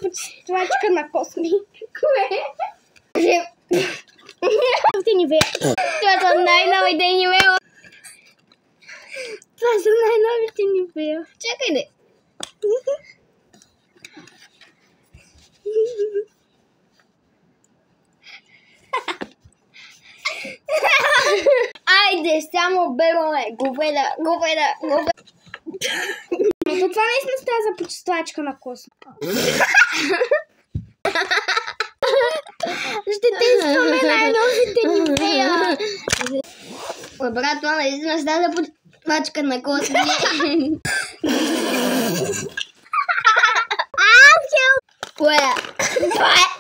почиствачка на косми. Кое? Ти Нивея. Това са най-новите Нивея. Това са най-новите Нивея. Чакай де. Айде, само бероме. Говеда. Но това наистина става за почиствачка на косми. Ще тестваме най-новите Нивея. Брат, това наистина става за почиствачка на косми. Кое? Това е.